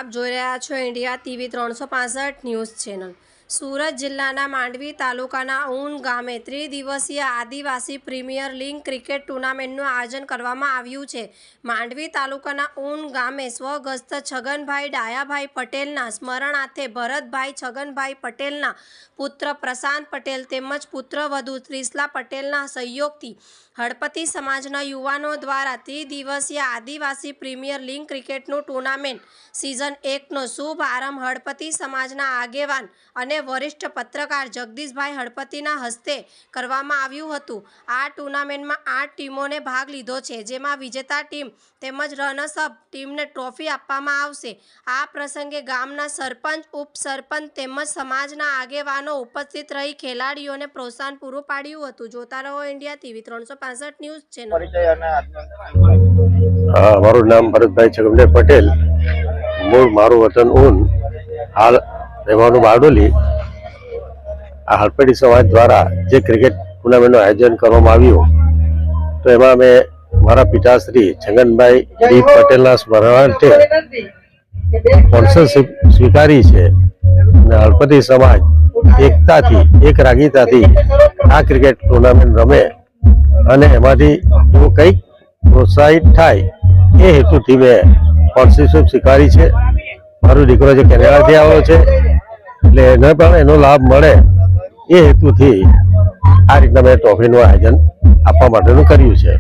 આપ જોઈ રહ્યા છો India TV 365 news channel. Surat જિલ્લાના માંડવી તાલુકાના ઊન ગામે ત્રિદિવસીય આદિવાસી પ્રીમિયર લીગ ક્રિકેટ ટુર્નામેન્ટનું આયોજન કરવામાં આવ્યું છે। માંડવી તાલુકાના ઊન ગામે સ્વર્ગસ્થ છગનભાઈ ડાયાભાઈ પટેલના સ્મરણાર્થે ભરતભાઈ છગનભાઈ પટેલના પુત્ર પ્રશાંત પટેલ તેમજ પુત્રવધુ ત્રિશલા પટેલના સહયોગથી હળપતિ સમાજના યુવાનો દ્વારા ત્રિદિવસીય આદિવાસી પ્રીમિયર લીગ ક્રિકેટનું ટુર્નામેન્ટ સિઝન 1નો શુભ આરંભ હળપતિ સમાજના આગેવાન અને વરિષ્ઠ પત્રકાર જગદીશભાઈ હળપતિના હસ્તે કરવામાં આવ્યું હતું। આ ટુર્નામેન્ટમાં 8 ટીમોને ભાગ લીધો છે, જેમાં વિજેતા ટીમ તેમજ રનર્સઅપ ટીમને ટ્રોફી આપવામાં આવશે। આ પ્રસંગે ગામના સરપંચ, ઉપસરપંચ તેમજ સમાજના આગેવાનો ઉપસ્થિત રહી ખેલાડીઓને પ્રોત્સાહન પૂરું પાડ્યું હતું। જોતા રહો ઇન્ડિયા ટીવી 365 ન્યૂઝ ચેનલ। મારું નામ ભરતભાઈ છગનભાઈ પટેલ, મૂળ મારું વતન ઊન, હાલ રહેવાનું બારડોલી। આ હળપતિ સમાજ દ્વારા જે ક્રિકેટ ટુર્નામેન્ટનું આયોજન કરવામાં આવ્યું, તો એમાં મેં મારા પિતાશ્રી છગનભાઈ ડી પટેલના સ્મરણાર્થે સ્પોન્સરશીપ સ્વીકારી છે અને હળપતિ સમાજ એકતાથી, એક રાગીતાથી આ ક્રિકેટ ટુર્નામેન્ટ રમે અને એમાંથી એવું કંઈક પ્રોત્સાહિત થાય એ હેતુથી મેં સ્પોન્સરશીપ સ્વીકારી છે। મારો દીકરો જે કેનેડાથી આવ્યો છે, એટલે એને પણ એનો લાભ મળે એ હેતુથી આ રીતના મેં ટ્રોફીનું આયોજન આપવા માટેનું કર્યું છે।